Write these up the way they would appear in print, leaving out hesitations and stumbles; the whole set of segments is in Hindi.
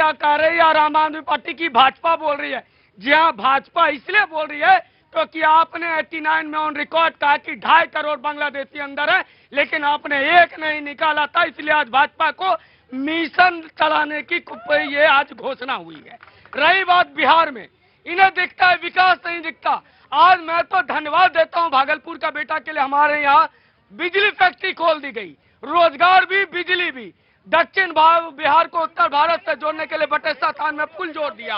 या कह रही है आम आदमी पार्टी की भाजपा बोल रही है। जी हाँ, भाजपा इसलिए बोल रही है क्योंकि आपने 89 में ऑन रिकॉर्ड कहा कि 2.5 करोड़ बांग्लादेशी अंदर है, लेकिन आपने एक नहीं निकाला था, इसलिए आज भाजपा को मिशन चलाने की ये आज घोषणा हुई है। रही बात बिहार में, इन्हें दिखता है विकास नहीं दिखता। आज मैं तो धन्यवाद देता हूं भागलपुर का बेटा के लिए, हमारे यहाँ बिजली फैक्ट्री खोल दी गई, रोजगार भी बिजली भी। दक्षिण बिहार को उत्तर भारत से जोड़ने के लिए बटेश्वर थान में पुल जोड़ दिया।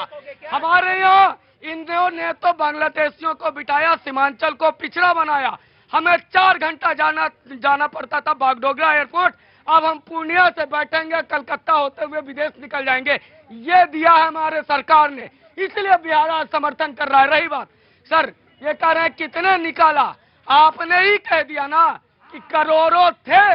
हमारे यहाँ इन्होंने तो बांग्लादेशियों को बिठाया, सीमांचल को पिछड़ा बनाया। हमें 4 घंटा जाना पड़ता था बागडोगरा एयरपोर्ट, अब हम पूर्णिया से बैठेंगे, कलकत्ता होते हुए विदेश निकल जाएंगे। ये दिया है हमारे सरकार ने, इसलिए बिहार आज समर्थन कर रहा है। रही बात सर, ये कह रहे हैं कितने निकाला, आपने ही कह दिया ना कि करोड़ों थे।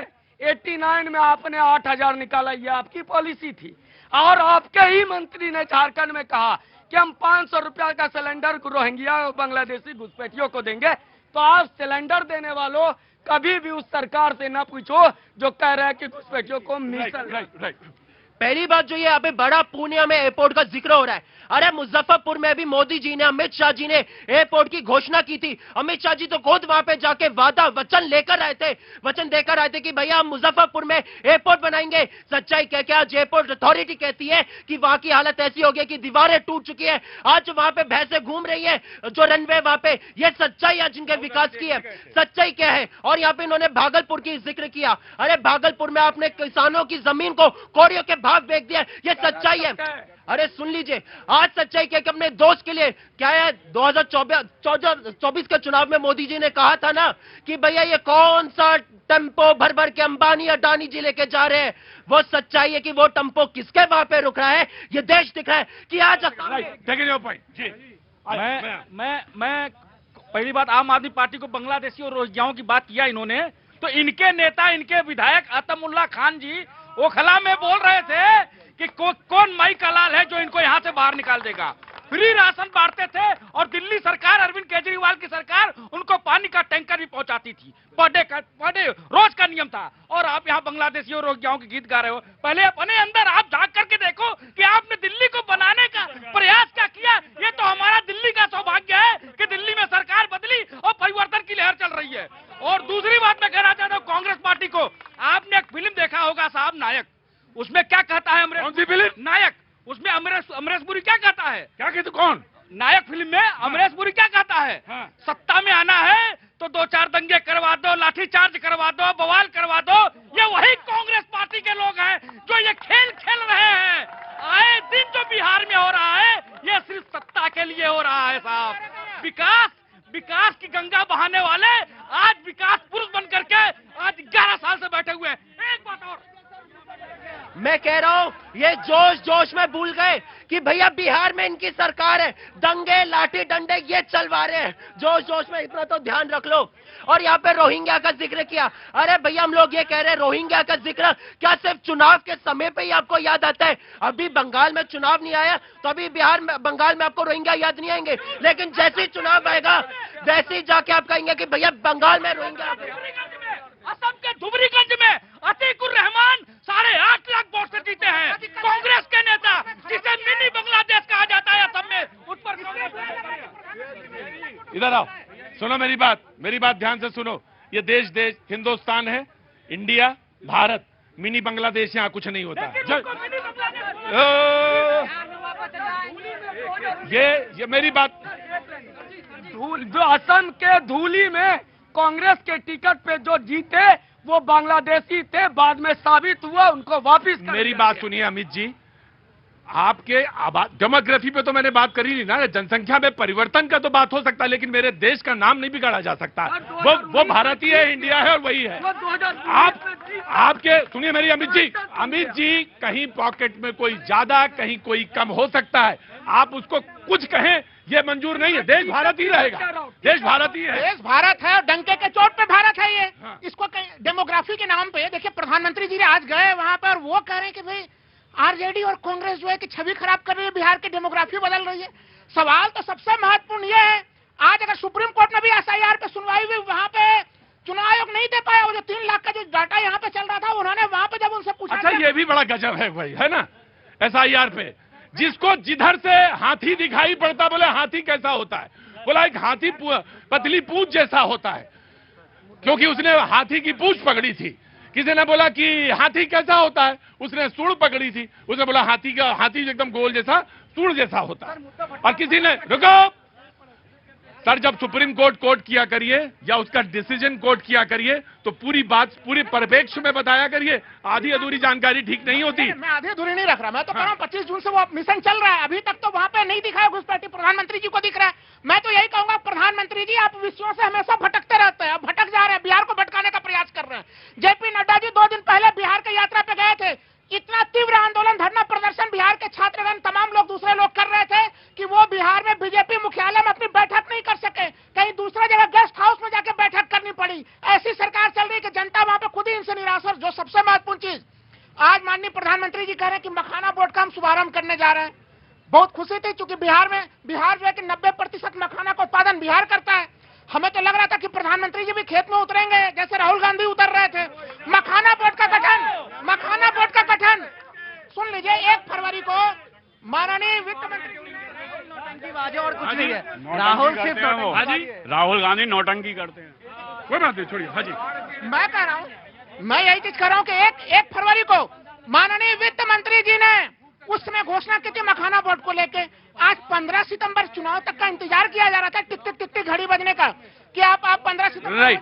89 में आपने 8,000 निकाला, ये आपकी पॉलिसी थी। और आपके ही मंत्री ने झारखंड में कहा कि हम 500 रुपया का सिलेंडर रोहिंग्या और बांग्लादेशी घुसपैठियों को देंगे। तो आप सिलेंडर देने वालों कभी भी उस सरकार से न पूछो जो कह रहा है कि घुसपैठियों को मिसल। पहली बात जो ये यहाँ पे बड़ा पूर्णिया में एयरपोर्ट का जिक्र हो रहा है, अरे मुजफ्फरपुर में भी मोदी जी ने, अमित शाह जी ने एयरपोर्ट की घोषणा की थी। अमित शाह जी तो खुद वहां पे जाके वचन लेकर आए थे, वचन देकर आए थे कि भैया हम मुजफ्फरपुर में एयरपोर्ट बनाएंगे। सच्चाई क्या क्या, आज एयरपोर्ट अथॉरिटी कहती है कि वहां की हालत ऐसी हो गई कि दीवारें टूट चुकी है, आज वहां पे भैंसें घूम रही है, जो रनवे वहां पे, ये सच्चाई आज इनके विकास की है। सच्चाई क्या है? और यहाँ पे इन्होंने भागलपुर की जिक्र किया, अरे भागलपुर में आपने किसानों की जमीन को कौड़ियों के भाव बेच दिया, ये सच्चाई है। अरे सुन लीजिए, आज सच्चाई क्या कि अपने दोस्त के लिए क्या है, 2024 के चुनाव में मोदी जी ने कहा था ना कि भैया ये कौन सा टेम्पो भर भर के अंबानी अडानी जी लेके जा रहे हैं। वो सच्चाई है कि वो टेम्पो किसके वहां पे रुक रहा है, ये देश दिख रहा है कि आज मैं पहली बात, आम आदमी पार्टी को बांग्लादेशी और रोहिंग्याओं की बात किया इन्होंने, तो इनके नेता, इनके विधायक अतमुल्ला खान जी ओखला में बोल रहे थे कि कौन माई का लाल है जो इनको यहां से बाहर निकाल देगा। फ्री राशन बांटते थे और दिल्ली सरकार, अरविंद केजरीवाल की सरकार उनको पानी का टैंकर भी पहुंचाती थी, पर डे रोज का नियम था। और आप यहाँ बांग्लादेशी और रोहिंग्याओं के गीत गा रहे हो। पहले अपने अंदर आप झांक करके देखो कि आपने दिल्ली को बनाने का प्रयास क्या किया। ये तो हमारा दिल्ली का सौभाग्य है कि दिल्ली में सरकार बदली और परिवर्तन की लहर चल रही है। और दूसरी बात मैं कहना चाहता हूँ कांग्रेस पार्टी को, आपने एक फिल्म देखा होगा साहब, नायक, उसमें क्या कहता है अमरीश, नायक, उसमें अमरीश पुरी क्या कहता है, क्या कहते, कौन नायक फिल्म में अमरीश पुरी क्या कहता है, सत्ता में आना है तो 2-4 दंगे करवा दो, लाठीचार्ज करवा दो, बवाल करवा दो। ये वही कांग्रेस पार्टी के लोग हैं जो ये खेल खेल रहे हैं। आए दिन जो बिहार में हो रहा है ये सिर्फ सत्ता के लिए हो रहा है साहब। विकास की गंगा बहाने वाले आज विकास पुरुष बन करके आज 11 साल से बैठे हुए हैं। एक बात और मैं कह रहा हूं, ये जोश में भूल गए कि भैया बिहार में इनकी सरकार है, दंगे लाठी डंडे ये चलवा रहे हैं। जोश में इतना तो ध्यान रख लो। और यहाँ पे रोहिंग्या का जिक्र किया, अरे भैया हम लोग ये कह रहे हैं रोहिंग्या का जिक्र क्या सिर्फ चुनाव के समय पे ही आपको याद आता है? अभी बंगाल में चुनाव नहीं आया तो अभी बिहार में, बंगाल में आपको रोहिंग्या याद नहीं आएंगे, लेकिन जैसे ही चुनाव आएगा वैसे ही जाके आप कहेंगे कि भैया बंगाल में रोहिंग्या। असम के धुबरीगंज में अतीकुर रहमान 8.5 लाख वोट से जीते हैं, कांग्रेस के नेता, जिसे मिनी बांग्लादेश कहा जाता है असम में, उस पर इधर आओ, सुनो मेरी बात ध्यान से सुनो। ये देश हिंदुस्तान है, इंडिया, भारत, मिनी बांग्लादेश यहाँ कुछ नहीं होता। ये मेरी बात, जो असम के धूली में कांग्रेस के टिकट पे जो जीते वो बांग्लादेशी थे, बाद में साबित हुआ उनको वापस। मेरी बात सुनिए अमित जी, आपके डेमोग्राफी पे तो मैंने बात करी नहीं ना, जनसंख्या में परिवर्तन का तो बात हो सकता है, लेकिन मेरे देश का नाम नहीं बिगाड़ा जा सकता। वो भारतीय है, इंडिया है और वही है। आपके सुनिए मेरी अमित जी, कहीं पॉकेट में कोई ज्यादा कहीं कोई कम हो सकता है, आप उसको कुछ कहें ये मंजूर नहीं है। देश भारत ही रहेगा, देश भारत ही है, देश भारत है और डंके के चोट पे भारत है ये। इसको डेमोग्राफी के नाम पे देखिए, प्रधानमंत्री जी ने आज गए वहां पर, वो कह रहे हैं कि भाई आरजेडी और कांग्रेस जो है कि छवि खराब कर रही है, बिहार की डेमोग्राफी बदल रही है। सवाल तो सबसे महत्वपूर्ण ये है, आज अगर सुप्रीम कोर्ट में भी एसआईआर पे सुनवाई हुई, वहां पे चुनाव आयोग नहीं दे पाया, वो जो 3 लाख का जो डाटा यहाँ पे चल रहा था, उन्होंने वहां पे जब उनसे पूछा, अच्छा ये भी बड़ा गजब है भाई, है ना। SIR पे, जिसको जिधर से हाथी दिखाई पड़ता बोले हाथी कैसा होता है, बोला एक हाथी पतली पूंछ जैसा होता है, क्योंकि उसने हाथी की पूंछ पकड़ी थी। किसी ने बोला कि हाथी कैसा होता है, उसने सूंड पकड़ी थी, उसने बोला हाथी एकदम गोल जैसा सूंड जैसा होता है। और किसी ने, रुको सर, जब सुप्रीम कोर्ट किया करिए या उसका डिसीजन कोर्ट किया करिए तो पूरी बात पूरी परिप्रेक्ष्य में बताया करिए, आधी अधूरी जानकारी ठीक नहीं होती। मैं आधी अधूरी नहीं रख रहा, मैं तो कह रहा हूँ 25 जून से वो मिशन चल रहा है, अभी तक तो वहाँ पे नहीं दिखा है घुसपैठी, प्रधानमंत्री जी को दिख रहा है। मैं तो यही कहूंगा प्रधानमंत्री जी, आप विषयों से हमेशा भटकते रहते हैं, अब भटक जा रहे हैं, बिहार को भटकाने का प्रयास कर रहे हैं। JP नड्डा जी 2 दिन पहले बिहार की यात्रा पे गए थे, इतना तीव्र आंदोलन, धरना प्रदर्शन बिहार के छात्रगण, तमाम लोग, दूसरे लोग कर रहे थे कि वो बिहार में बीजेपी मुख्यालय में अपनी बैठक नहीं कर सके, कहीं दूसरा जगह गेस्ट हाउस में जाके बैठक करनी पड़ी। ऐसी सरकार चल रही कि जनता वहां पे खुद ही इनसे निराश है। जो सबसे महत्वपूर्ण चीज, आज माननीय प्रधानमंत्री जी कह रहे हैं कि मखाना बोर्ड का हम शुभारंभ करने जा रहे हैं। बहुत खुशी थी, क्योंकि बिहार जो है कि 90% मखाना का उत्पादन बिहार करता है। हमें तो लग रहा था कि प्रधानमंत्री जी भी खेत में उतरेंगे, जैसे राहुल गांधी उतर रहे थे। मखाना बोर्ड का गठन सुन लीजिए, 1 फरवरी को माननीय वित्त मंत्री, और कुछ नहीं है, राहुल सिर्फ राहुल गांधी नौटंकी करते हैं। कोई बात नहीं, छोड़िए। हाँ जी, मैं कह रहा हूँ, मैं यही चीज कह रहा हूँ कि 1 फरवरी को माननीय वित्त मंत्री जी ने उस समय घोषणा की थी मखाना बोर्ड को लेके। आज 15 सितंबर चुनाव तक का इंतजार किया जा रहा था, टिक टिक टिक टिक घड़ी बजने का, कि आप 15 सितंबर। राइट।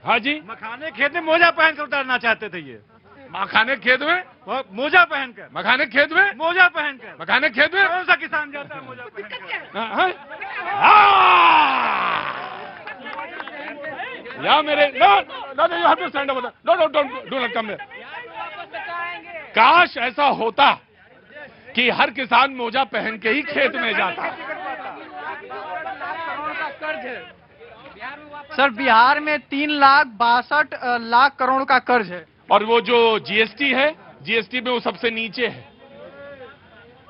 हाँ जी, मखाने खेत में मोजा पहनकर उतारना चाहते थे ये, मखाने खेत में, मोजा पहनकर, मखाने खेत में, मोजा पहनकर, मखाने खेत में कौन सा किसान जाता है मोजा पहनकर? हाँ? या मेरे no you have to stand up, no don't do not come here. काश ऐसा होता कि हर किसान मोजा पहन के ही खेत में जाता। सर, बिहार में 3,62,00,000 करोड़ का कर्ज है, और वो जो GST है, GST में वो सबसे नीचे है।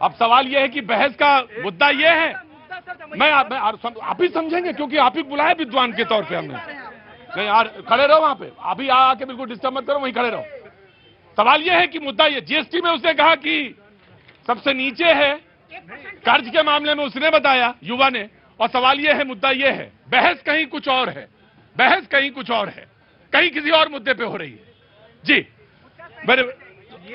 अब सवाल ये है कि बहस का मुद्दा ये है, आप ही समझेंगे, क्योंकि आप ही बुलाए विद्वान के तौर पे हमने। नहीं यार, खड़े रहो वहां पे, अभी आके बिल्कुल डिस्टर्ब मत करो, वहीं खड़े रहो। सवाल ये है कि मुद्दा ये, GST में उसने कहा कि सबसे नीचे है, कर्ज के मामले में उसने बताया, युवा ने, और सवाल ये है, मुद्दा ये है, बहस कहीं कुछ और है, कहीं किसी और मुद्दे पे हो रही है। जी, मेरे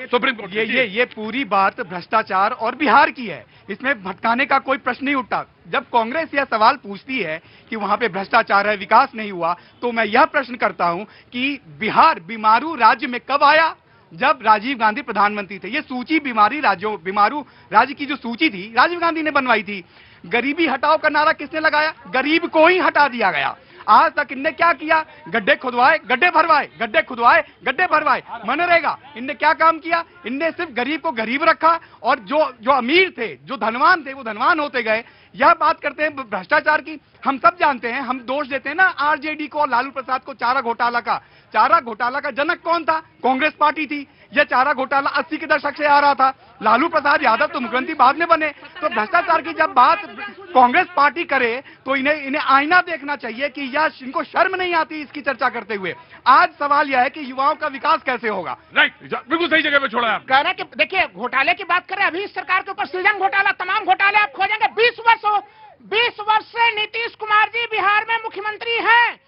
सुप्रीम कोर्ट, ये पूरी बात भ्रष्टाचार और बिहार की है, इसमें भटकाने का कोई प्रश्न नहीं उठता। जब कांग्रेस यह सवाल पूछती है कि वहां पे भ्रष्टाचार है, विकास नहीं हुआ, तो मैं यह प्रश्न करता हूं कि बिहार बीमारू राज्य में कब आया? जब राजीव गांधी प्रधानमंत्री थे। ये सूची बीमारू राज्य की जो सूची थी, राजीव गांधी ने बनवाई थी। गरीबी हटाओ का नारा किसने लगाया? गरीब को ही हटा दिया गया। आज तक इनने क्या किया? गड्ढे खुदवाए, गड्ढे भरवाए, गड्ढे खुदवाए, गड्ढे भरवाए। मनरेगा, इनने क्या काम किया? इनने सिर्फ गरीब को गरीब रखा, और जो अमीर थे, जो धनवान थे, वो धनवान होते गए। यह बात करते हैं भ्रष्टाचार की, हम सब जानते हैं, हम दोष देते हैं ना RJD को, लालू प्रसाद को चारा घोटाला का जनक कौन था? कांग्रेस पार्टी थी। यह चारा घोटाला 80 के दशक से आ रहा था। लालू प्रसाद यादव तो मुख्यमंत्री बाद में बने। तो भ्रष्टाचार की जब बात कांग्रेस पार्टी करे तो इन्हें आईना देखना चाहिए कि यह इनको शर्म नहीं आती इसकी चर्चा करते हुए। आज सवाल यह है कि युवाओं का विकास कैसे होगा? राइट, बिल्कुल सही जगह पे छोड़ा है आप। कह रहे हैं कि देखिए, घोटाले की बात करें, अभी इस सरकार के ऊपर सृजन घोटाला, तमाम घोटाले आप खोजेंगे। 20 वर्ष से नीतीश कुमार जी बिहार में मुख्यमंत्री हैं,